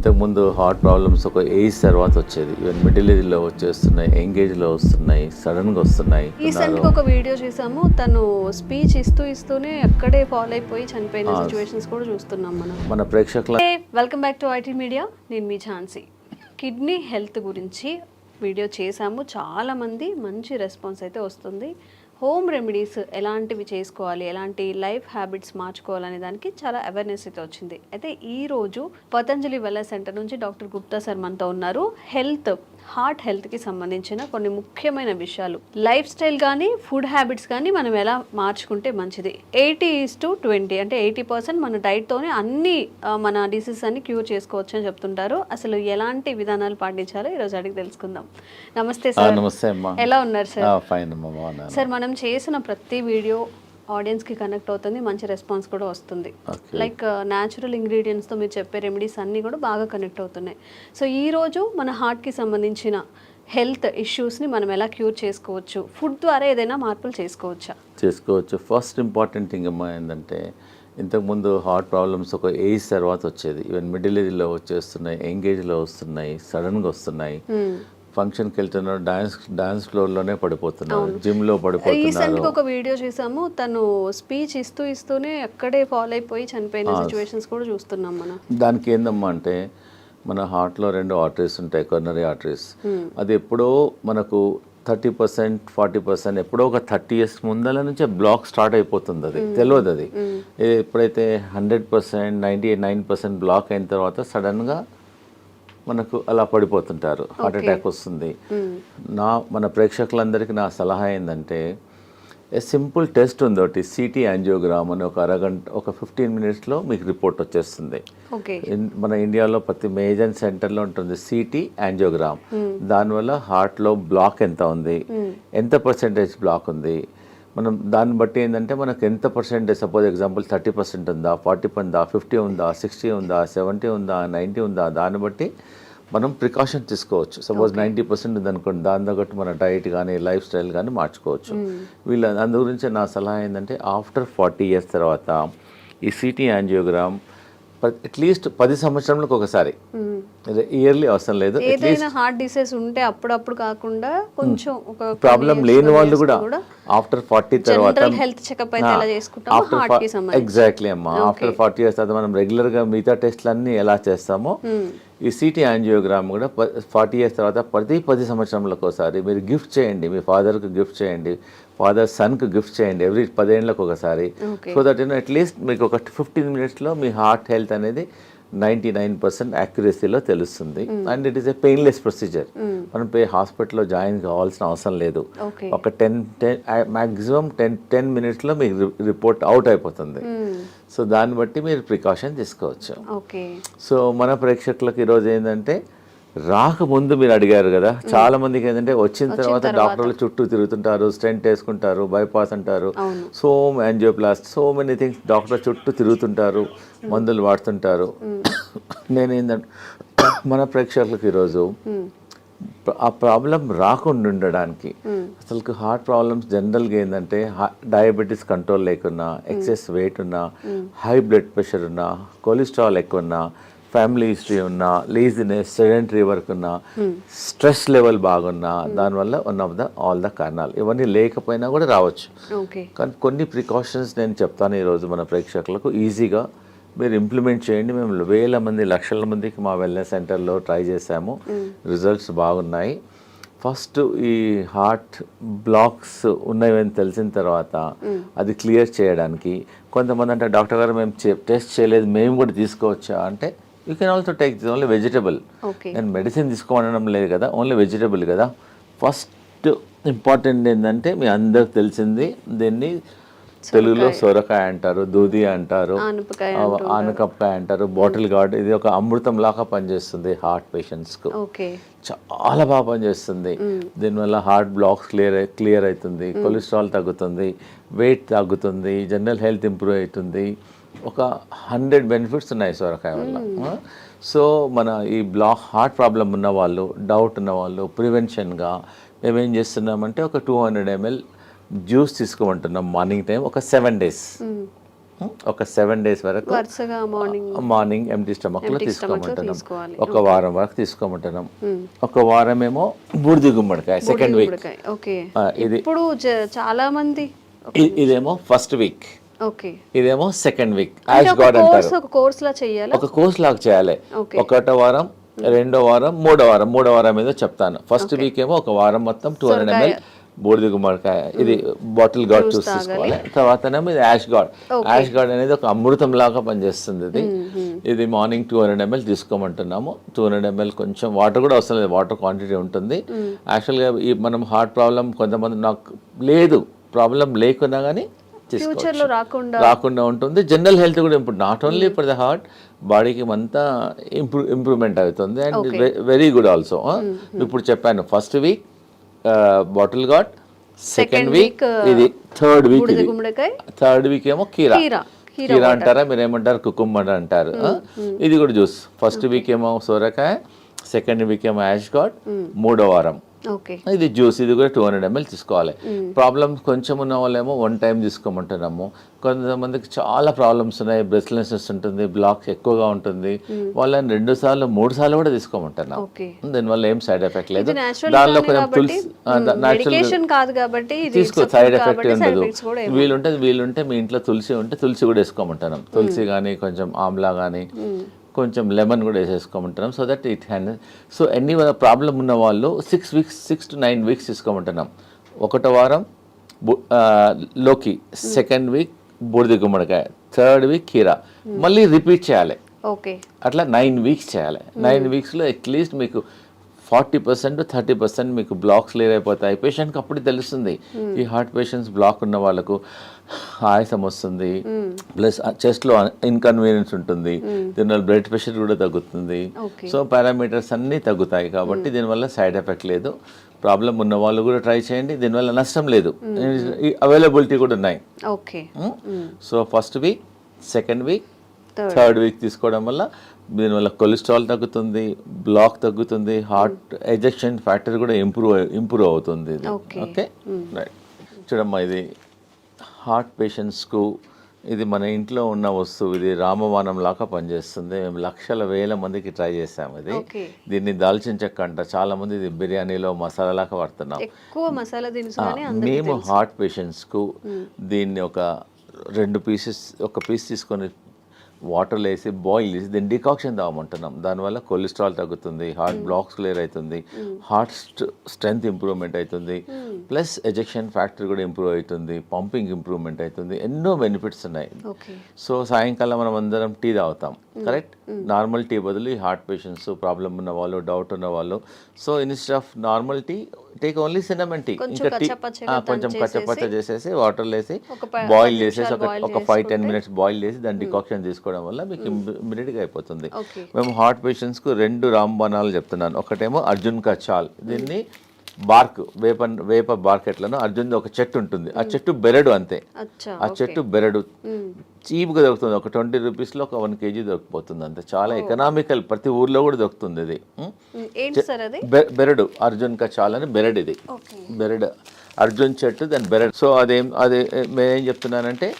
ఇంతకుముందు heart problems ఒక age తర్వాత వచ్చేది, ఈవెన్ మిడిల్ ఏజ్లో వచ్చేస్తున్నాయి, ఎంగేజ్లో వస్తున్నాయి, సడన్గా వస్తున్నాయి. రీసెంట్గా ఒక వీడియో చూసాము, తను స్పీచ్ ఇస్తూనే అక్కడే ఫాలో అయిపోయి చనిపోయిన సిచ్యువేషన్స్ కూడా చూస్తున్నాం మన ప్రేక్షకుల. Welcome back to IT media, నేను మీ ఝాన్సీ. కిడ్నీ హెల్త్ గురించి వీడియో చేశాము, చాలామంది మంచి రెస్పాన్స్ అయితే వస్తుంది. హోమ్ రెమెడీస్ ఎలాంటివి చేసుకోవాలి, ఎలాంటి లైఫ్ హ్యాబిట్స్ మార్చుకోవాలనే దానికి చాలా అవేర్నెస్ అయితే వచ్చింది. అయితే ఈరోజు పతంజలి వెల్నెస్ సెంటర్ నుంచి డాక్టర్ గుప్తా సార్ మనతో ఉన్నారు. హార్ట్ హెల్త్కి సంబంధించిన కొన్ని ముఖ్యమైన విషయాలు, లైఫ్ స్టైల్ కానీ ఫుడ్ హ్యాబిట్స్ కానీ మనం ఎలా మార్చుకుంటే మంచిది. 80:20 అంటే 80% మన డైట్తోనే అన్ని మన డిసీజెస్ అన్ని క్యూర్ చేసుకోవచ్చు అని చెప్తుంటారు. అసలు ఎలాంటి విధానాలు పాటించాలో ఈరోజు అడిగి తెలుసుకుందాం. నమస్తే సార్. నమస్తే అమ్మా. ఎలా ఉన్నారు సార్? ఫైన్ అమ్మా. సార్, మనం చేసిన ప్రతి వీడియో ఆడియన్స్కి కనెక్ట్ అవుతుంది, మంచి రెస్పాన్స్ కూడా వస్తుంది. లైక్ న్యాచురల్ ఇంగ్రీడియంట్స్తో మీరు చెప్పే రెమెడీస్ అన్నీ కూడా బాగా కనెక్ట్ అవుతున్నాయి. సో ఈరోజు మన హార్ట్కి సంబంధించిన హెల్త్ ఇష్యూస్ని మనం ఎలా క్యూర్ చేసుకోవచ్చు, ఫుడ్ ద్వారా ఏదైనా మార్పులు చేసుకోవచ్చు. ఫస్ట్ ఇంపార్టెంట్ థింగ్ అమ్మా ఏంటంటే, ఇంతకుముందు హార్ట్ ప్రాబ్లమ్స్ ఒక ఏజ్ తర్వాత వచ్చేది, ఈవెన్ మిడిల్ ఏజ్లో వచ్చేస్తున్నాయి, ఎంగేజ్లో వస్తున్నాయి, సడన్గా వస్తున్నాయి. ఫంక్షన్కి వెళ్తున్నారు, డాన్స్ ఫ్లోర్లోనే పడిపోతున్నారు, జిమ్లో పడిపోతున్నారు. రీసెంట్గా ఒక వీడియో చూసాము, తను స్పీచ్ ఇస్తూనే అక్కడే ఫాలో అయిపోయి చనిపోయిన సిచ్యువేషన్స్ కూడా చూస్తున్నాం మనం. దానికి ఏందమ్మా అంటే, మన హార్ట్లో 2 ఆర్టరీస్ ఉంటాయి, కొర్నరీ ఆర్టరీస్. అది ఎప్పుడో మనకు 30%, 40% ఎప్పుడో ఒక 30 years ముందల నుంచే బ్లాక్ స్టార్ట్ అయిపోతుంది. అది తెలియదు. అది ఎప్పుడైతే 100%, 99% బ్లాక్ అయిన తర్వాత సడన్గా మనకు అలా పడిపోతుంటారు, హార్ట్ అటాక్ వస్తుంది. మన ప్రేక్షకులందరికీ నా సలహా ఏంటంటే, సింపుల్ టెస్ట్ ఉంది ఒకటి, సిటీ యాంజియోగ్రామ్ అని. ఒక 15 minutesలో మీకు రిపోర్ట్ వచ్చేస్తుంది. మన ఇండియాలో ప్రతి మేజర్ సెంటర్లో ఉంటుంది సిటీ యాంజియోగ్రామ్. దానివల్ల హార్ట్లో బ్లాక్ ఎంత ఉంది, ఎంత పర్సెంటేజ్ బ్లాక్ ఉంది, మనం దాన్ని బట్టి ఏంటంటే మనకు ఎంత పర్సెంటేజ్, సపోజ్ ఎగ్జాంపుల్ 30% ఉందా, 40 ఉందా, 50 ఉందా, 60 ఉందా, 70 ఉందా, 90 ఉందా, దాన్ని బట్టి మనం ప్రికాషన్ తీసుకోవచ్చు. సపోజ్ 90% ఉందనుకోండి, దాని తగ్గట్టు మన డైట్ కానీ లైఫ్ స్టైల్ కానీ మార్చుకోవచ్చు. అందు గురించి నా సలహా ఏంటంటే, ఆఫ్టర్ 40 years తర్వాత ఈ సిటీ యాంజియోగ్రామ్ అట్లీస్ట్ 10 సంవత్సరాలకు ఒకసారి, ఇయర్లీ అవసరం లేదు. ఏదైనా హార్ట్ డిసీజ్ ఉంటే అప్పుడప్పుడు కాకుండా కొంచెం ఒక ప్రాబ్లం లేని వాళ్ళు కూడా ఆఫ్టర్ 40 తర్వాత హెల్త్ చెకప్ అయితే ఎలా చేసుకుంటామో హార్ట్ కి సంబంధించి. ఎగ్జాక్ట్లీ అమ్మా. ఆఫ్టర్ 40 years తర్వాత మనం రెగ్యులర్గా మిగతా టెస్ట్లన్నీ ఎలా చేస్తామో, ఈ సిటీ యాంజియోగ్రామ్ కూడా 40 years తర్వాత ప్రతి 10 సంవత్సరాలకు ఒకసారి మీరు గిఫ్ట్ చేయండి. మీ ఫాదర్కి గిఫ్ట్ చేయండి, ఫాదర్ సన్కి గిఫ్ట్ చేయండి, ఎవ్రీ 10 ఏళ్ళకు ఒకసారి. సో దట్ అట్లీస్ట్ మీకు ఒక 15 minutesలో మీ హార్ట్ హెల్త్ అనేది 99% యాక్యురసీలో తెలుస్తుంది. And it is a painless procedure. మనం హాస్పిటల్లో జాయిన్ కావాల్సిన అవసరం లేదు. ఒక 10 minutesలో మీకు రిపోర్ట్ అవుట్ అయిపోతుంది. సో దాన్ని బట్టి మీరు ప్రికాషన్ తీసుకోవచ్చు. సో మన ప్రేక్షకులకు ఈరోజు ఏంటంటే, రాకముందు మీరు అడిగారు కదా, చాలా మందికి ఏంటంటే వచ్చిన తర్వాత డాక్టర్లు చుట్టూ తిరుగుతుంటారు, స్టెంట్ వేసుకుంటారు, బైపాస్ అంటారు, యాంజియోప్లాస్ట్, సో మెనీ థింగ్స్, డాక్టర్ చుట్టూ తిరుగుతుంటారు, మందులు వాడుతుంటారు. నేనేంటంటే, మన ప్రేక్షకులకు ఈరోజు ఆ ప్రాబ్లం రాకుండా ఉండడానికి, అసలు హార్ట్ ప్రాబ్లమ్స్ జనరల్గా ఏంటంటే, డయాబెటీస్ కంట్రోల్ లేకున్నా, ఎక్సెస్ వెయిట్ ఉన్నా, హై బ్లడ్ ప్రెషర్ ఉన్నా, కొలెస్ట్రాల్ ఎక్కువ ఉన్నా, ఫ్యామిలీ హిస్టరీ ఉన్నా, లేజినెస్, సెడెంటరీ వర్క్ ఉన్నా, స్ట్రెస్ లెవెల్ బాగున్నా, దానివల్ల ఆల్ ద కారణాలు. ఇవన్నీ లేకపోయినా కూడా రావచ్చు. కానీ కొన్ని ప్రికాషన్స్ నేను చెప్తాను ఈరోజు మన ప్రేక్షకులకు, ఈజీగా మీరు ఇంప్లిమెంట్ చేయండి. మేము వేల మంది, లక్షల మందికి మా వెల్నెస్ సెంటర్లో ట్రై చేసాము, రిజల్ట్స్ బాగున్నాయి. ఫస్ట్ ఈ హార్ట్ బ్లాక్స్ ఉన్నాయని తెలిసిన తర్వాత అది క్లియర్ చేయడానికి, కొంతమంది అంటే, డాక్టర్ గారు మేము టెస్ట్ చేయలేదు, మేము కూడా తీసుకోవచ్చా అంటే, you can also take this only vegetable. నేను మెడిసిన్ తీసుకోవడం లేదు కదా, ఓన్లీ వెజిటబుల్ కదా. ఫస్ట్ ఇంపార్టెంట్ ఏంటంటే, మీ అందరికి తెలిసింది, దీన్ని తెలుగులో సొరకాయ అంటారు, దూది అంటారు, ఆనపకాయ అంటారు, బాటిల్ గార్డ్. ఇది ఒక అమృతం లాగా పనిచేస్తుంది హార్ట్ పేషెంట్స్కు, చాలా బాగా పనిచేస్తుంది. దీనివల్ల హార్ట్ బ్లాక్స్ క్లియర్ అవుతుంది, కొలెస్ట్రాల్ తగ్గుతుంది, వెయిట్ తగ్గుతుంది, జనరల్ హెల్త్ ఇంప్రూవ్ అవుతుంది. ఒక 100 benefits ఉన్నాయి సొరకాయ వల్ల. సో మన ఈ హార్ట్ ప్రాబ్లం ఉన్న వాళ్ళు, డౌట్ ఉన్న వాళ్ళు, ప్రివెన్షన్గా మేమేం చేస్తున్నామంటే, ఒక 200 ml జ్యూస్ తీసుకోమంటున్నాం మార్నింగ్ టైం, ఒక 7 days. ఒక 7 days వరకు వరుసగా మార్నింగ్ ఎంటీ స్టమక్లో తీసుకోమంటున్నాం. తీసుకోవాలి. ఒక వారం వరకు తీసుకోమంటున్నాం. ఒక వారమేమో బూడిద గుమ్మడికాయ సెకండ్ వీక్. ఓకే. ఇది ఇప్పుడు చాలా మంది ఇదేమో ఫస్ట్ వీక్, ఓకే, ఇదేమో సెకండ్ వీక్. యాష్ గార్డ్ అంటారు. ఒక కోర్స్ లా చేయాలి, ఒక కోర్స్ లాగా చేయాలి. ఒకటో వారం, రెండో వారం, మూడో వారం ఏదో చెప్తాను. ఫస్ట్ వీక్ ఏమో ఒక వారం మొత్తం 200 ml బూడిద గుమ్మడికాయ, ఇది బాటిల్ గార్డ్ జ్యూస్ తీసుకోవాలి. తర్వాతనేమో ఇది యాష్ గార్డ్. యాష్ గార్డ్ అనేది ఒక అమృతం లాగా పనిచేస్తుంది. ఇది మార్నింగ్ 200 ml తీసుకోమంటున్నాము. 200 ml కొంచెం వాటర్ కూడా అవసరం లేదు, వాటర్ క్వాంటిటీ ఉంటుంది. యాక్చువల్గా ఈ మనం హార్ట్ ప్రాబ్లం కొంతమంది నాకు లేదు, ప్రాబ్లం లేకున్నా కానీ ఫ్యూచర్లో రాకుండా ఉంటుంది. జనరల్ హెల్త్ కూడా improve, not only for the heart, బాడీకి అంతా ఇంప్రూవ్మెంట్ అవుతుంది. And very good also. ఇప్పుడు చెప్పాను first week bottle gourd, second week ఇది, థర్డ్ వీక్ ఏమో కీరా అంటారా, మీరు ఏమంటారు కుకుంబర్ అంటారు. ఇది కూడా జ్యూస్. ఫస్ట్ వీక్ ఏమో సోరకాయ, సెకండ్ వీక్ ఏమో యాష్ గార్డ్, మూడో వారం ఇది జ్యూస్. ఇది కూడా 200 ml తీసుకోవాలి. ప్రాబ్లమ్స్ కొంచెం ఉన్న వాళ్ళేమో 1 time తీసుకోమంటున్నాము. కొంతమందికి చాలా ప్రాబ్లమ్స్ ఉన్నాయి, బ్రెస్ట్లెస్నెస్ ఉంటుంది, బ్లాక్స్ ఎక్కువగా ఉంటుంది, వాళ్ళని 2 సార్లు 3 సార్లు కూడా తీసుకోమంటున్నాం. దీనివల్ల ఏం సైడ్ ఎఫెక్ట్ లేదు. దానిలో కొంచెం తులసి తీసుకో, సైడ్ ఎఫెక్ట్ ఉండదు. వీలుంటే మీ ఇంట్లో తులసి ఉంటే తులసి కూడా వేసుకోమంటున్నాం. తులసి కానీ కొంచెం ఆమ్లా కానీ కొంచెం లెమన్ కూడా వేసేసుకోమంటున్నాం. So that it hand. సో ఎన్ని ప్రాబ్లం ఉన్న వాళ్ళు 6 to 9 weeks తీసుకోమంటున్నాం. ఒకటో వారం లోకి, సెకండ్ వీక్ బూడిద గుమ్మడికాయ, థర్డ్ వీక్ కీరా, మళ్ళీ రిపీట్ చేయాలి. అట్లా 9 weeks చేయాలి. 9 weeksలో అట్లీస్ట్ మీకు 40% to 30% మీకు బ్లాక్స్ క్లియర్ అయిపోతాయి. పేషెంట్కి అప్పుడు తెలుస్తుంది. ఈ హార్ట్ పేషెంట్స్ బ్లాక్ ఉన్న వాళ్ళకు ఆయాసం వస్తుంది, ప్లస్ చెస్ట్లో ఇన్కన్వీనియన్స్ ఉంటుంది, దీనివల్ల బ్లడ్ ప్రెషర్ కూడా తగ్గుతుంది. సో పారామీటర్స్ అన్నీ తగ్గుతాయి. కాబట్టి దీనివల్ల సైడ్ ఎఫెక్ట్ లేదు. ప్రాబ్లం ఉన్న వాళ్ళు కూడా ట్రై చేయండి, దీనివల్ల నష్టం లేదు. అవైలబిలిటీ కూడా ఉన్నాయి. So first week, second week, third week తీసుకోవడం వల్ల దీనివల్ల కొలెస్ట్రాల్ తగ్గుతుంది, బ్లాక్ తగ్గుతుంది, హార్ట్ ఎజెక్షన్ ఫ్యాక్టర్ కూడా ఇంప్రూవ్ అవుతుంది. Okay right. చూడమ్మా, ఇది హార్ట్ పేషెంట్స్కు ఇది మన ఇంట్లో ఉన్న వస్తువు. ఇది రామబాణం లాగా పనిచేస్తుంది. మేము లక్షల వేల మందికి ట్రై చేసాము. ఇది దీన్ని దాల్చిన చెక్క అంట. చాలా మంది ఇది బిర్యానీలో మసాలా లాగా వాడుతున్నాం. మేము హార్ట్ పేషెంట్స్కు దీన్ని ఒక 2 pieces, ఒక పీస్ తీసుకొని వాటర్లో వేసి బాయిల్ చేసి దీన్ని డికాక్షన్ తాగమంటున్నాం. దానివల్ల కొలెస్ట్రాల్ తగ్గుతుంది, హార్ట్ బ్లాక్స్ క్లియర్ అవుతుంది, హార్ట్ స్ట్రెంగ్త్ ఇంప్రూవ్మెంట్ అవుతుంది, ప్లస్ ఎజెక్షన్ ఫ్యాక్టర్ కూడా ఇంప్రూవ్ అవుతుంది, పంపింగ్ ఇంప్రూవ్మెంట్ అవుతుంది. ఎన్నో బెనిఫిట్స్ ఉన్నాయి. సో సాయంకాలం మనం అందరం టీ తాగుతాం, కరెక్ట్? నార్మల్ టీ బదులు ఈ హార్ట్ పేషెంట్స్, ప్రాబ్లం ఉన్న వాళ్ళు, డౌట్ ఉన్న వాళ్ళు, so instead of normal tea take only cinnamon tea. ఇంకా టీ కొంచెం కచ్చపచ్చ చేసేసి వాటర్లో వేసి బాయిల్ చేసేసి ఒక 5-10 minutes బాయిల్ చేసి దాన్ని డికాక్షన్ తీసుకోవడం వల్ల మీకు ఇమ్మీడియట్గా అయిపోతుంది. మేము హార్ట్ పేషెంట్స్కు 2 రాంబాణాలు చెప్తున్నాను. ఒకటేమో అర్జున్ కా చాల్, దీన్ని బార్క్, వేప బార్క్ ఎట్లను అర్జున్ ఒక చెట్టు ఉంటుంది, ఆ చెట్టు బెరడు అంతే. ఆ చెట్టు బెరడు చీప్గా దొరుకుతుంది. ఒక 20 rupeesలో ఒక 1 kg దొరికిపోతుంది అంతే. చాలా ఎకనామికల్, ప్రతి ఊర్లో కూడా దొరుకుతుంది. ఇది బెరడు, అర్జున్ కా చాల్ అని బెరడు. ఇది బెరడు, అర్జున్ చెట్టు, దాని బెరడు. సో అదే మేమేం చెప్తున్నానంటే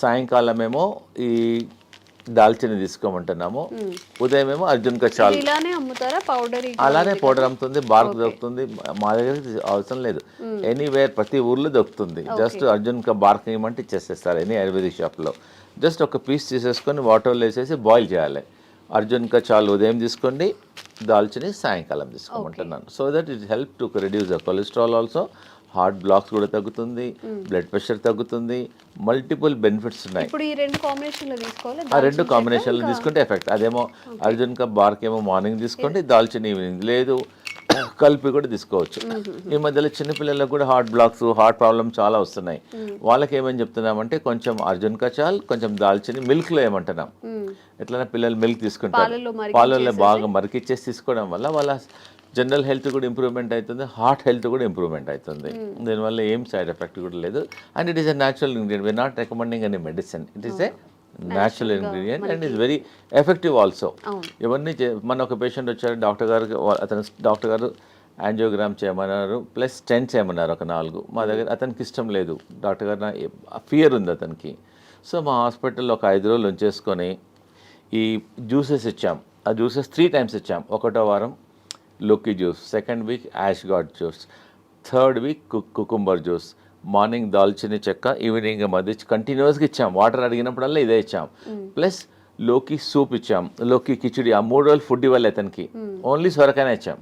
సాయంకాలం ఏమో ఈ దాల్చిన తీసుకోమంటున్నాము, ఉదయం ఏమో అర్జున్ కా చాల్. అలానే పౌడర్ అమ్ముతుంది, బార్క్ దొరుకుతుంది. మా దగ్గర అవసరం లేదు, ఎనీవేర్ ప్రతి ఊర్లో దొరుకుతుంది. జస్ట్ అర్జున్ కా బార్క్ ఇవ్వమంటే ఇచ్చేసేస్తారు ఎనీ ఆయుర్వేదిక్ షాప్లో. జస్ట్ ఒక పీస్ తీసేసుకొని వాటర్లో వేసేసి బాయిల్ చేయాలి. అర్జున్ కా చాల్ ఉదయం తీసుకోండి, దాల్చిని సాయంకాలం తీసుకోమంటున్నాను. So that it help to reduce the cholesterol also, heart blocks కూడా తగ్గుతుంది, బ్లడ్ ప్రెషర్ తగ్గుతుంది, మల్టిపుల్ బెనిఫిట్స్ ఉన్నాయి. ఇప్పుడు ఈ 2 కాంబినేషన్లో తీసుకోవాలి. ఆ 2 కాంబినేషన్లు తీసుకుంటే ఎఫెక్ట్. అదేమో అర్జున్ కా బార్క్ ఏమో మార్నింగ్ తీసుకోండి, దాల్చిన ఈవినింగ్, లేదు కలిపి కూడా తీసుకోవచ్చు. ఈ మధ్యలో చిన్నపిల్లలకు కూడా హార్ట్ బ్లాక్స్, హార్ట్ ప్రాబ్లమ్ చాలా వస్తున్నాయి. వాళ్ళకి ఏమని చెప్తున్నామంటే కొంచెం అర్జున్ కా చాల్, కొంచెం దాల్చిని మిల్క్లో ఏమంటున్నాం. ఎట్లైనా పిల్లలు మిల్క్ తీసుకుంటారు, పాలల్లో బాగా మరికిచ్చేసి తీసుకోవడం వల్ల వాళ్ళ జనరల్ హెల్త్ కూడా ఇంప్రూవ్మెంట్ అవుతుంది, హార్ట్ హెల్త్ కూడా ఇంప్రూవ్మెంట్ అవుతుంది. దీనివల్ల ఏం సైడ్ ఎఫెక్ట్ కూడా లేదు. And it is a natural ingredient. We're not recommending any medicine. It is a natural ingredient and is very effective also. ఇవన్నీ మన ఒక పేషెంట్ వచ్చారు, డాక్టర్ గారు యాంజియోగ్రామ్ చేయమన్నారు, ప్లస్ స్టెంట్ చేయమన్నారు ఒక 4. మా దగ్గర అతనికి ఇష్టం లేదు. డాక్టర్ గారు ఫియర్ ఉంది అతనికి. సో మా హాస్పిటల్లో ఒక 5 రోజులు ఉంచేసుకొని ఈ జ్యూసెస్ ఇచ్చాం. ఆ జ్యూసెస్ 3 times ఇచ్చాం. ఒకటో వారం లోకి juice, second week ash gourd juice, third week cucumber juice, morning దాల్చిని చెక్క, ఈవినింగ్ మధ్య కంటిన్యూస్గా ఇచ్చాం. వాటర్ అడిగినప్పుడల్లా ఇదే ఇచ్చాం. ప్లస్ లోకి సూప్ ఇచ్చాం, లోకి కిచిడి. ఆ 3 రోజులు ఫుడ్ ఇవ్వాలి అతనికి, ఓన్లీ సొరకాయనే ఇచ్చాం.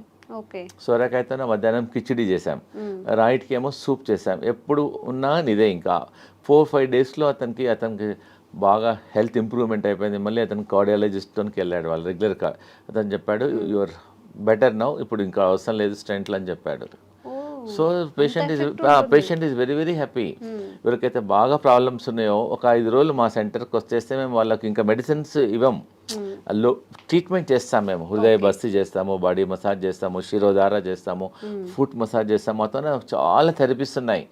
సొరకాయతోనే మధ్యాహ్నం కిచిడి చేసాం, రైట్కి ఏమో సూప్ చేసాం. ఎప్పుడు ఉన్నా ఇదే. ఇంకా 4-5 డేస్లో అతనికి బాగా హెల్త్ ఇంప్రూవ్మెంట్ అయిపోయింది. మళ్ళీ అతను కార్డియాలజిస్ట్కి వెళ్ళాడు, వాళ్ళు రెగ్యులర్. అతను చెప్పాడు యువర్ బెటర్ నౌ, ఇప్పుడు ఇంకా అవసరం లేదు స్టెంట్లు అని చెప్పాడు. So patient is very very happy. ఎవరికైతే బాగా ప్రాబ్లమ్స్ ఉన్నాయో ఒక 5 రోజులు మా సెంటర్కి వచ్చేస్తే మేము వాళ్ళకి ఇంకా మెడిసిన్స్ ఇవ్వం, ట్రీట్మెంట్ చేస్తాం. మేము హృదయ బస్తీ చేస్తాము, బాడీ మసాజ్ చేస్తాము, శిరోధార చేస్తాము, ఫుట్ మసాజ్ చేస్తాము. మొత్తం చాలా థెరపీస్ ఉన్నాయి.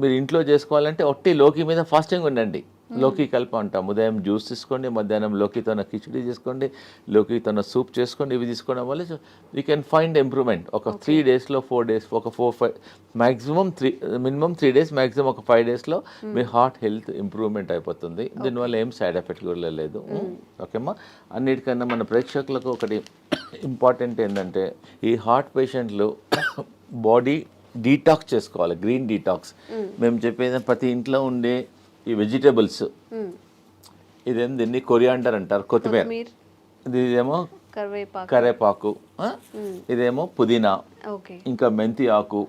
మీరు ఇంట్లో చేసుకోవాలంటే ఒట్టి లోకి మీద ఫాస్టింగ్ ఉండండి. లోకి కలిపి అంటాం. ఉదయం జ్యూస్ తీసుకోండి, మధ్యాహ్నం లోకితోన కిచిడి చేసుకోండి, లోకితోన సూప్ చేసుకోండి. ఇవి తీసుకోవడం వల్ల యూ కెన్ ఫైండ్ ఇంప్రూవ్మెంట్. ఒక 3 daysలో 4 days, ఒక 4-5 మ్యాక్సిమం 3, మినిమం 3 days, మ్యాక్సిమం ఒక 5 daysలో మీ హార్ట్ హెల్త్ ఇంప్రూవ్మెంట్ అయిపోతుంది. దీనివల్ల ఏం సైడ్ ఎఫెక్ట్ కూడా లేదు. ఓకేమ్మా. అన్నిటికన్నా మన ప్రేక్షకులకు ఒకటి ఇంపార్టెంట్ ఏంటంటే, ఈ హార్ట్ పేషెంట్లు బాడీ డీటాక్స్ చేసుకోవాలి, గ్రీన్ డీటాక్స్. మేము చెప్పేది ప్రతి ఇంట్లో ఉండే ఈ వెజిటేబుల్స్, దీన్ని కొరియాండర్ అంటారు, కొత్తిమీర. ఇదేమో కరేపాకు, ఇదేమో పుదీనా, ఇంకా మెంతి ఆకు,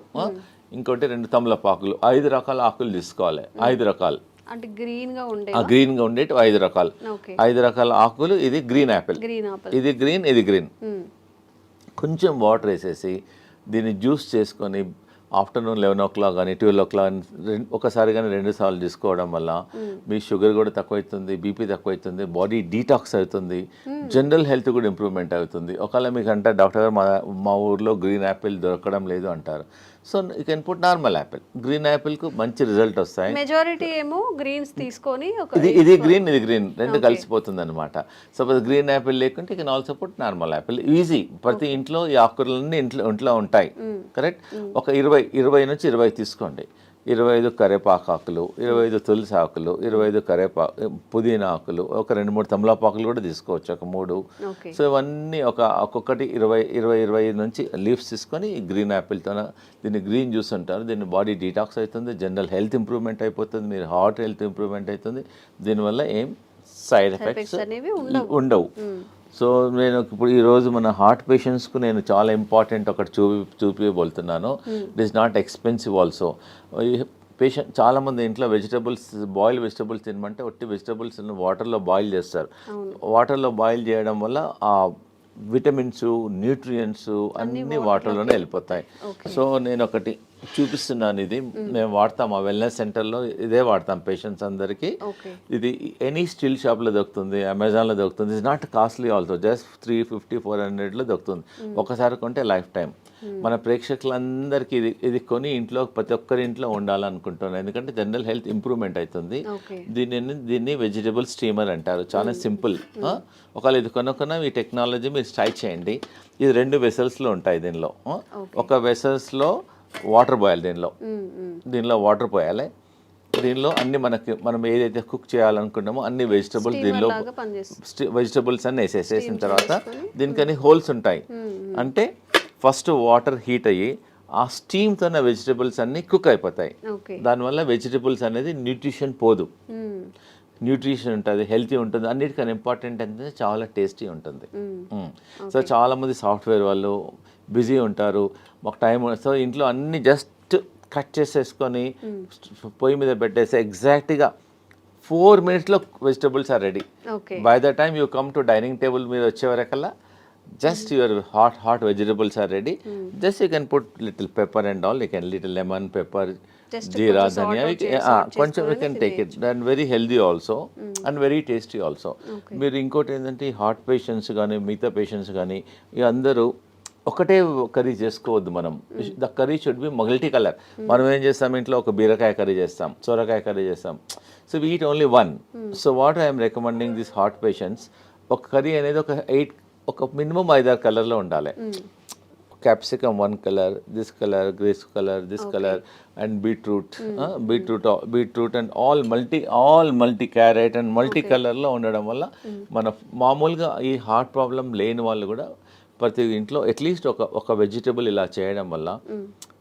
ఇంకోటి 2 తమలపాకులు. 5 రకాల ఆకులు తీసుకోవాలి. 5 రకాలు అంటే గ్రీన్ గా ఉండేటి 5 రకాలు. 5 రకాల ఆకులు. ఇది గ్రీన్ యాపిల్, ఇది గ్రీన్, ఇది గ్రీన్. కొంచెం వాటర్ వేసేసి దీన్ని జ్యూస్ చేసుకొని ఆఫ్టర్నూన్ 11 o'clock కానీ 12 o'clock ఒకసారి కానీ 2 సార్లు తీసుకోవడం వల్ల మీ షుగర్ కూడా తక్కువ అవుతుంది, బీపీ తక్కువ అవుతుంది, బాడీ డీటాక్స్ అవుతుంది, జనరల్ హెల్త్ కూడా ఇంప్రూవ్మెంట్ అవుతుంది. ఒకవేళ మీకు అంటే డాక్టర్ గారు మా ఊర్లో గ్రీన్ యాపిల్ దొరకడం లేదు అంటారు. So you can put normal apple. Green యాపిల్కు మంచి రిజల్ట్ వస్తాయి. మెజారిటీ ఏమో గ్రీన్స్ తీసుకొని ఇది గ్రీన్, ఇది గ్రీన్, రెండు కలిసిపోతుంది అనమాట. సపోజ్ గ్రీన్ యాపిల్ లేకుంటే you can also put normal Apple. Easy. ప్రతి ఇంట్లో ఈ ఆకుకూరలన్నీ ఇంట్లో ఉంటాయి. కరెక్ట్. ఒక 20 నుంచి 20 తీసుకోండి. 25 కరేపాకు ఆకులు, 25 తులసి ఆకులు, 25 పుదీనా ఆకులు, ఒక 2-3 తమలపాకులు కూడా తీసుకోవచ్చు, ఒక 3. సో ఇవన్నీ ఒక్కొక్కటి 20 నుంచి లీవ్స్ తీసుకొని గ్రీన్ యాపిల్తో దీన్ని గ్రీన్ జ్యూస్ అంటారు. దీన్ని బాడీ డీటాక్స్ అవుతుంది, జనరల్ హెల్త్ ఇంప్రూవ్మెంట్ అయిపోతుంది, మీరు హార్ట్ హెల్త్ ఇంప్రూవ్మెంట్ అవుతుంది. దీనివల్ల ఏం సైడ్ ఎఫెక్ట్స్ ఉండవు. సో నేను ఇప్పుడు ఈరోజు మన హార్ట్ పేషెంట్స్కు నేను చాలా ఇంపార్టెంట్ ఒకటి చూపిపోతున్నాను. It is not expensive also. Patient చాలామంది ఇంట్లో బాయిల్ వెజిటబుల్స్ తినమంటే ఒట్టి వెజిటబుల్స్ వాటర్లో బాయిల్ చేస్తారు. వాటర్లో బాయిల్ చేయడం వల్ల ఆ విటమిన్స్, న్యూట్రియంట్స్ అన్నీ వాటర్లోనే వెళ్ళిపోతాయి. సో నేను ఒకటి చూపిస్తున్నాను. ఇది మేము వాడతాం, ఆ వెల్నెస్ సెంటర్లో ఇదే వాడతాం పేషెంట్స్ అందరికీ. ఇది ఎనీ స్టీల్ షాప్లో దొరుకుతుంది, అమెజాన్లో దొరుకుతుంది. It's not costly also, just 350-400లో దొరుకుతుంది. ఒకసారి కొంటే లైఫ్ టైం. మన ప్రేక్షకులందరికీ ఇది ఇంట్లో ప్రతి ఒక్కరి ఇంట్లో ఉండాలనుకుంటున్నాను, ఎందుకంటే జనరల్ హెల్త్ ఇంప్రూవ్మెంట్ అవుతుంది. దీన్ని వెజిటబుల్ స్టీమర్ అంటారు. చాలా సింపుల్. ఒకవేళ ఇది కొనుక్కున్న ఈ టెక్నాలజీ మీరు ట్రై చేయండి. ఇది 2 వెసల్స్లో ఉంటాయి. దీనిలో ఒక వెసల్స్లో వాటర్ పోయాలి, దీనిలో వాటర్ పోయాలి. దీనిలో అన్ని మనం ఏదైతే కుక్ చేయాలనుకున్నామో అన్ని వెజిటబుల్స్ అన్ని వేసేసిన తర్వాత దీనికని హోల్స్ ఉంటాయి. అంటే ఫస్ట్ వాటర్ హీట్ అయ్యి ఆ స్టీమ్తోనే వెజిటబుల్స్ అన్ని కుక్ అయిపోతాయి. దానివల్ల వెజిటబుల్స్ అనేది న్యూట్రిషన్ పోదు, న్యూట్రిషన్ ఉంటుంది, హెల్తీ ఉంటుంది. అన్నిటికన్నా ఇంపార్టెంట్ అంటే చాలా టేస్టీ ఉంటుంది. సో చాలామంది సాఫ్ట్వేర్ వాళ్ళు బిజీ ఉంటారు, మాకు టైం. సో ఇంట్లో అన్ని జస్ట్ కట్ చేసేసుకొని పొయ్యి మీద పెట్టేసి ఎగ్జాక్ట్గా 4 minutesలో vegetables are ready. By the time you come to dining table మీద వచ్చేవరకల్లా just your hot vegetables are ready. Just you can put little pepper and all, you can little lemon, pepper, jeera, dhania, కొంచెం you can take it. And very healthy also and very tasty also. మీరు ఇంకోటి ఏంటంటే heart patients కానీ మిగతా patients కానీ అందరూ ఒకటే curry చేసుకోవద్దు. మనం the curry should be multi colour. మనం ఏం చేస్తాం, ఇంట్లో ఒక బీరకాయ కర్రీ చేస్తాం, సొరకాయ కర్రీ చేస్తాం. So we eat only one. So what I'm recommending this heart patients, ఒక కర్రీ అనేది ఒక మినిమం 5-6 కలర్లో ఉండాలి. capsicum one color, this color, this color, and beetroot, beetroot and all multi carrot and multi color లో ఉండడం వల్ల మన మామూలుగా ఈ హార్ట్ ప్రాబ్లం లేని వాళ్ళు కూడా ప్రతి ఇంట్లో అట్లీస్ట్ ఒక వెజిటబుల్ ఇలా చేయడం వల్ల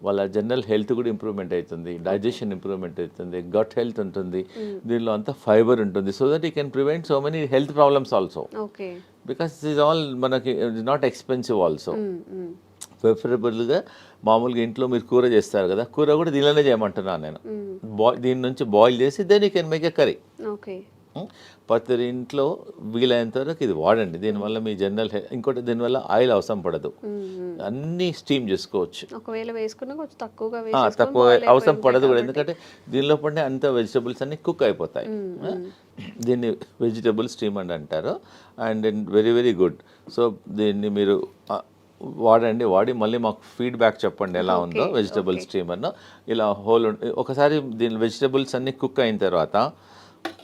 వాళ్ళ జనరల్ హెల్త్ కూడా ఇంప్రూవ్మెంట్ అవుతుంది, డైజెషన్ ఇంప్రూవ్మెంట్ అవుతుంది, గట్ హెల్త్ ఉంటుంది, దీనిలో అంతా ఫైబర్ ఉంటుంది. So that you can prevent so many health problems also, because is all మనకి it is not expensive also. ప్రిఫరబుల్గా మామూలుగా ఇంట్లో మీరు కూర చేస్తారు కదా, కూర కూడా దీనిలోనే చేయమంటున్నాను నేను. దీని నుంచి బాయిల్ చేసి then you can make a curry. ప్రతి ఇంట్లో వీలైనంత వరకు ఇది వాడండి. దీనివల్ల మీ జనరల్ ఇంకోటి దీనివల్ల ఆయిల్ అవసరం పడదు, అన్నీ స్టీమ్ చేసుకోవచ్చు. తక్కువ అవసరం పడదు కూడా, ఎందుకంటే దీనిలో పడిన అంత వెజిటబుల్స్ అన్ని కుక్ అయిపోతాయి. దీన్ని వెజిటబుల్ స్టీమ్ అని అంటారు. And very very good. So దీన్ని మీరు వాడి మళ్ళీ మాకు ఫీడ్బ్యాక్ చెప్పండి ఎలా ఉందో వెజిటబుల్ స్టీమర్ను. ఇలా హోల్ ఒకసారి దీని వెజిటబుల్స్ అన్ని కుక్ అయిన తర్వాత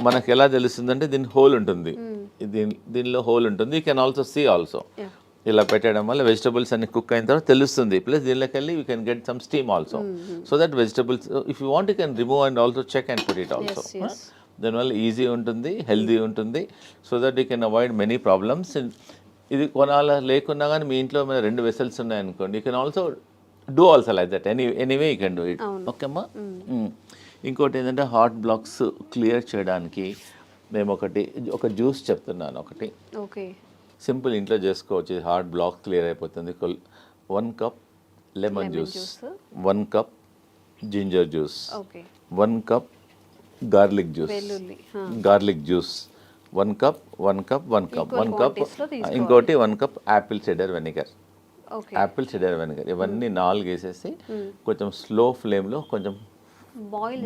మనకు ఎలా తెలుస్తుందంటే దీని హోల్ ఉంటుంది, దీనిలో హోల్ ఉంటుంది. You can also see also. ఇలా పెట్టడం వల్ల వెజిటబుల్స్ అన్ని కుక్ అయిన తర్వాత తెలుస్తుంది. ప్లస్ దీనిలోకి వెళ్ళి you can get some steam also. So that vegetables if you want you can remove and also check and put it also. దానివల్ల ఈజీ ఉంటుంది, హెల్దీ ఉంటుంది. So that you can avoid many problems. ఇది కొనాలా లేకున్నా కానీ మీ ఇంట్లో మీద 2 vessels ఉన్నాయనుకోండి, you can also do also like that. Anyway you can do it. Okay అమ్మా. ఇంకోటి ఏంటంటే హార్ట్ బ్లాక్స్ క్లియర్ చేయడానికి మేము ఒక జ్యూస్ చెప్తున్నాను. ఒకటి సింపుల్ ఇంట్లో చేసుకోవచ్చు, హార్ట్ బ్లాక్ క్లియర్ అయిపోతుంది. 1 cup lemon juice, 1 cup ginger juice, 1 cup garlic juice, 1 cup ఇంకోటి 1 కప్ యాపిల్ సిడర్ వెనిగర్. ఇవన్నీ 4 వేసేసి కొంచెం స్లో ఫ్లేమ్లో కొంచెం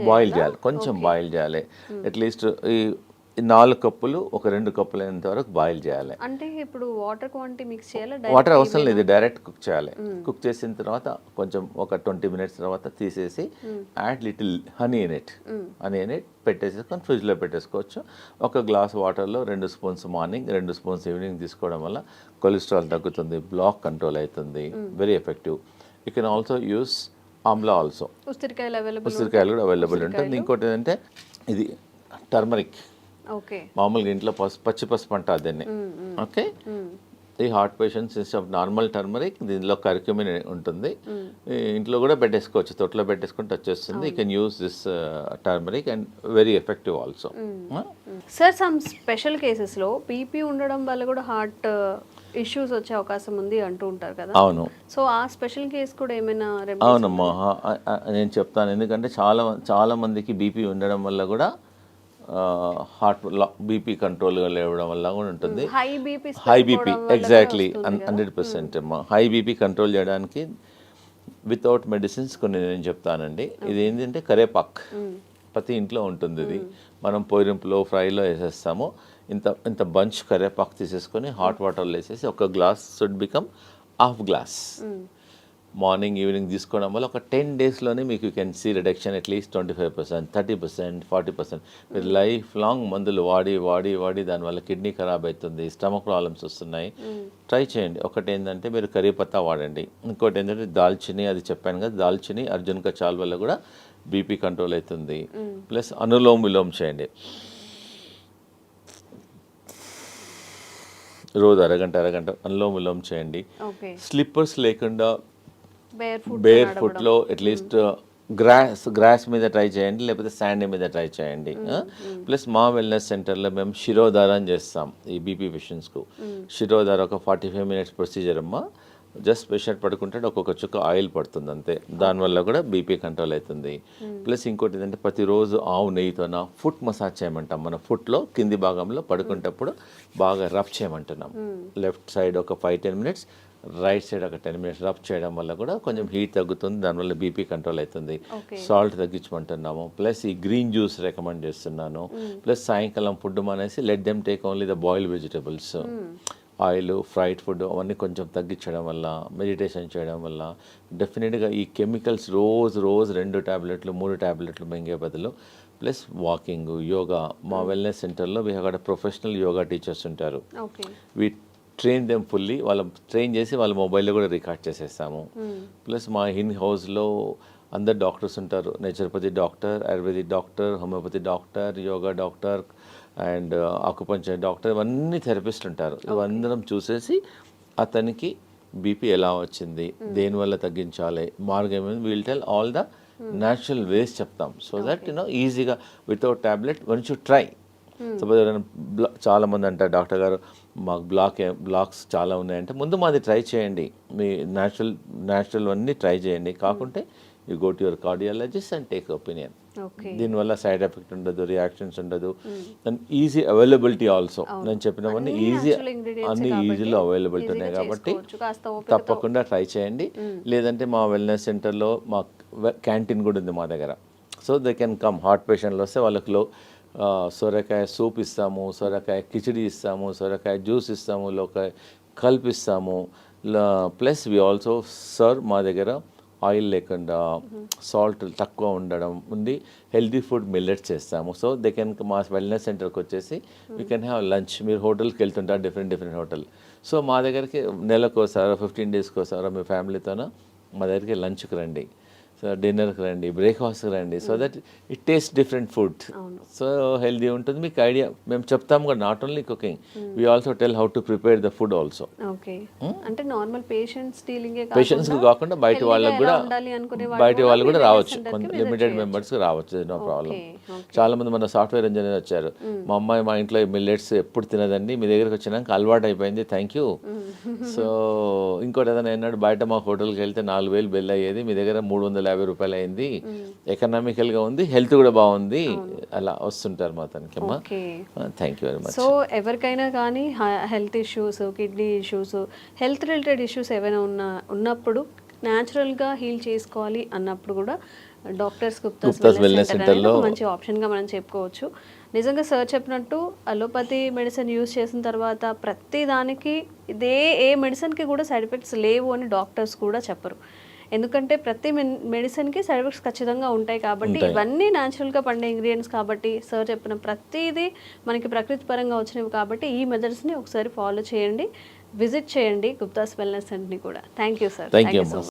బాయిల్ చేయాలి, కొంచెం బాయిల్ చేయాలి. అట్లీస్ట్ ఈ 4 కప్పులు ఒక 2 కప్పులు అయినంత వరకు బాయిల్ చేయాలి. అంటే ఇప్పుడు వాటర్ క్వాంటిటీ మిక్స్ చేయాలి? వాటర్ అవసరం లేదు, డైరెక్ట్ కుక్ చేయాలి. కుక్ చేసిన తర్వాత కొంచెం ఒక 20 మినిట్స్ తర్వాత తీసేసి add little honey in it పెట్టేసుకొని ఫ్రిడ్జ్లో పెట్టేసుకోవచ్చు. ఒక గ్లాస్ వాటర్లో 2 స్పూన్స్ మార్నింగ్, 2 స్పూన్స్ ఈవినింగ్ తీసుకోవడం వల్ల కొలెస్ట్రాల్ తగ్గుతుంది, బ్లాక్ కంట్రోల్ అవుతుంది. Very effective. You can also use Amla also. ఉసిరికాయలు కూడా అవైలబుల్ ఉంటుంది. ఇంకోటి ఏంటంటే ఇది టర్మరిక్. మామూలుగా ఇంట్లో పచ్చి పసుపు అంటారు దీన్ని. ఓకే, ఈ heart patients instead of normal turmeric దీనిలో కర్క్యూమిన్ ఉంటుంది. ఇంట్లో కూడా పెట్టేసుకోవచ్చు, తొట్లో పెట్టేసుకుంటే వచ్చేస్తుంది. You can use this turmeric and very effective also. Sir, some special కేసెస్లో బీపీ ఉండడం వల్ల కూడా హార్ట్ ఇష్యూస్ వచ్చే అవకాశం ఉంది అంటూ ఉంటారు కదా. అవును. సో ఆ స్పెషల్ కేసు కూడా ఏమైనా? అవునమ్మా, నేను చెప్తాను. ఎందుకంటే చాలా మందికి బీపీ ఉండడం వల్ల కూడా హార్ట్ బీపీ కంట్రోల్గా లేవడం వల్ల కూడా ఉంటుంది. హై బీపీ ఎగ్జాక్ట్లీ 100% అమ్మా. హై బీపీ కంట్రోల్ చేయడానికి వితౌట్ మెడిసిన్స్ కొన్ని నేను చెప్తానండి. ఇది ఏంటంటే కరేపాక్ ప్రతి ఇంట్లో ఉంటుంది. ఇది మనం పోరింపులో ఫ్రైలో వేసేస్తాము. ఇంత బంచ్ కరేపాకు తీసేసుకొని హాట్ వాటర్లో వేసేసి ఒక glass should become half glass morning evening తీసుకోవడం వల్ల ఒక 10 డేస్లోనే మీకు you can see reduction at least 25%, 30%, 40%. మీరు లైఫ్ లాంగ్ మందులు వాడి దానివల్ల కిడ్నీ ఖరాబ్ అవుతుంది, స్టమక్ ప్రాబ్లమ్స్ వస్తున్నాయి. ట్రై చేయండి. ఒకటి ఏంటంటే మీరు కరీ పత్తా వాడండి. ఇంకోటి ఏంటంటే దాల్చిని, అది చెప్పాను కదా, దాల్చిని అర్జున్ కా చాల్ వల్ల కూడా బీపీ కంట్రోల్ అవుతుంది. ప్లస్ అనులోమ్ విలోమ్ చేయండి. రోజు అరగంట అనులోమ్ విలోమ్ చేయండి. స్లిప్పర్స్ లేకుండా బేర్ ఫుట్లో అట్లీస్ట్ గ్రాస్ మీద ట్రై చేయండి, లేకపోతే శాండ్ మీద ట్రై చేయండి. ప్లస్ మా వెల్నెస్ సెంటర్లో మేము శిరోధారం చేస్తాం ఈ బీపీ పేషెంట్స్కు. శిరోధార ఒక 45 మినిట్స్ ప్రొసీజర్ అమ్మా. జస్ట్ పేషెంట్ పడుకుంటే ఒక్కొక్క చుక్క ఆయిల్ పడుతుంది అంతే. దానివల్ల కూడా బీపీ కంట్రోల్ అవుతుంది. ప్లస్ ఇంకోటి ఏంటంటే ప్రతిరోజు ఆవు నెయ్యితోన ఫుట్ మసాజ్ చేయమంటాం. మన ఫుట్లో కింది భాగంలో పడుకునేటప్పుడు బాగా రబ్ చేయమంటున్నాం. లెఫ్ట్ సైడ్ ఒక 5-10 మినిట్స్, రైట్ సైడ్ ఒక 10 మినిట్స్ రబ్ చేయడం వల్ల కూడా కొంచెం హీట్ తగ్గుతుంది, దానివల్ల బీపీ కంట్రోల్ అవుతుంది. సాల్ట్ తగ్గించమంటున్నాము. ప్లస్ ఈ గ్రీన్ జ్యూస్ రికమెండ్ చేస్తున్నాను. ప్లస్ సాయంకాలం ఫుడ్ మానేసి let them take only the boiled vegetables. Oil, fried food అవన్నీ కొంచెం తగ్గించడం వల్ల, మెడిటేషన్ చేయడం వల్ల డెఫినెట్గా ఈ కెమికల్స్ రోజు 2 టాబ్లెట్లు 3 టాబ్లెట్లు మింగే బదులు ప్లస్ వాకింగ్, యోగా. మా వెల్నెస్ సెంటర్లో we have got professional yoga teachers ఉంటారు. ట్రైన్ దెమ్ ఫుల్లీ, వాళ్ళ ట్రైన్ చేసి వాళ్ళ మొబైల్లో కూడా రికార్డ్ చేసేస్తాము. ప్లస్ మా ఇన్ హౌస్లో అందరు డాక్టర్స్ ఉంటారు, naturopathy doctor, ayurvedic doctor, homeopathy doctor, yoga doctor and acupuncture doctor, ఇవన్నీ థెరపిస్ట్ ఉంటారు. ఇవందరం చూసేసి అతనికి బీపీ ఎలా వచ్చింది, దేనివల్ల తగ్గించాలి, మార్గం ఏమైంది, will tell all the natural ways చెప్తాం. సో దట్ ఈజీగా without tablet once you try. Suppose ఎవరైనా చాలా మంది అంటారు డాక్టర్ గారు మాకు బ్లాక్స్ చాలా ఉన్నాయంటే, ముందు మాది ట్రై చేయండి, మీ న్యాచురల్ అన్నీ ట్రై చేయండి, కాకుంటే you go to your cardiologist and take opinion. దీనివల్ల సైడ్ ఎఫెక్ట్ ఉండదు, రియాక్షన్స్ ఉండదు, అండ్ ఈజీ అవైలబిలిటీ ఆల్సో. నేను చెప్పినవన్నీ అన్ని ఈజీలో అవైలబిలిటీ ఉన్నాయి కాబట్టి తప్పకుండా ట్రై చేయండి. లేదంటే మా వెల్నెస్ సెంటర్లో మా క్యాంటీన్ కూడా ఉంది మా దగ్గర. So they can come, heart పేషెంట్లు వస్తే వాళ్ళకి సొరకాయ సూప్ ఇస్తాము, సొరకాయ కిచిడి ఇస్తాము, సొరకాయ జ్యూస్ ఇస్తాము, లోకాయ కల్పిస్తాము. ప్లస్ వి ఆల్సో సర్వ్ మా దగ్గర ఆయిల్ లేకుండా సాల్ట్ తక్కువ ఉండడం ఉంది, హెల్దీ ఫుడ్ మిల్లెట్స్ చేస్తాము. సో దే కెన్ మా వెల్నెస్ సెంటర్కి వచ్చేసి వీ కెన్ హ్యావ్ లంచ్. మీరు హోటల్కి వెళ్తుంటారు, డిఫరెంట్ హోటల్. సో మా దగ్గరికి నెలకోసారో 15 డేస్కి ఒకసారో మీ ఫ్యామిలీతోనో మా దగ్గరికి లంచ్కి రండి, సో డిన్నర్కి రండి, బ్రేక్ఫాస్ట్కి రండి. So that it taste different food, so healthy ఉంటుంది. మీకు ఐడియా మేము చెప్తాము కూడా, not only cooking, we also tell how to prepare the food also. అంటే నార్మల్ పేషెంట్స్కి కాకుండా బయట వాళ్ళకి కూడా రావచ్చు, లిమిటెడ్ మెంబర్స్కి రావచ్చు, నో ప్రాబ్లం. చాలా మంది మన సాఫ్ట్వేర్ ఇంజనీర్ వచ్చారు, మా అమ్మాయి మా ఇంట్లో మిల్లెట్స్ ఎప్పుడు తినదండి, మీ దగ్గరికి వచ్చినాక అలవాటు అయిపోయింది, థ్యాంక్ యూ. సో ఇంకోటి ఏదైనా అన్నాడు, బయట మా హోటల్కి వెళ్తే 4,000 బిల్ అయ్యేది, మీ దగ్గర 350 రూపాయలు అయింది, ఎకనామికల్గా ఉంది, హెల్త్ కూడా బాగుంది, అలా వస్తుంటారు మా తనకి. అమ్మా thank you very much. So ఎవరికైనా కానీ health issues, kidney issues, health related issues ఏమైనా ఉన్నప్పుడు న్యాచురల్గా హీల్ చేసుకోవాలి అన్నప్పుడు కూడా డాక్టర్స్ గుప్తాస్ వెల్నెస్ సెంటర్లో మంచి ఆప్షన్గా మనం చెప్పుకోవచ్చు. నిజంగా సార్ చెప్పినట్టు అలోపతి మెడిసిన్ యూస్ చేసిన తర్వాత ప్రతి దానికి ఏ మెడిసిన్కి కూడా సైడ్ ఎఫెక్ట్స్ లేవు అని డాక్టర్స్ కూడా చెప్పరు. ఎందుకంటే ప్రతి మెడిసిన్కి సైడ్ ఎఫెక్ట్స్ ఖచ్చితంగా ఉంటాయి కాబట్టి, ఇవన్నీ న్యాచురల్గా పండే ఇంగ్రీడియంట్స్ కాబట్టి, సార్ చెప్పిన ప్రతిదీ మనకి ప్రకృతి పరంగా వచ్చినవి కాబట్టి ఈ మెథడ్స్ని ఒకసారి ఫాలో చేయండి, విజిట్ చేయండి గుప్తాస్ వెల్నెస్ సెంటర్ని కూడా. Thank you sir. Thank you.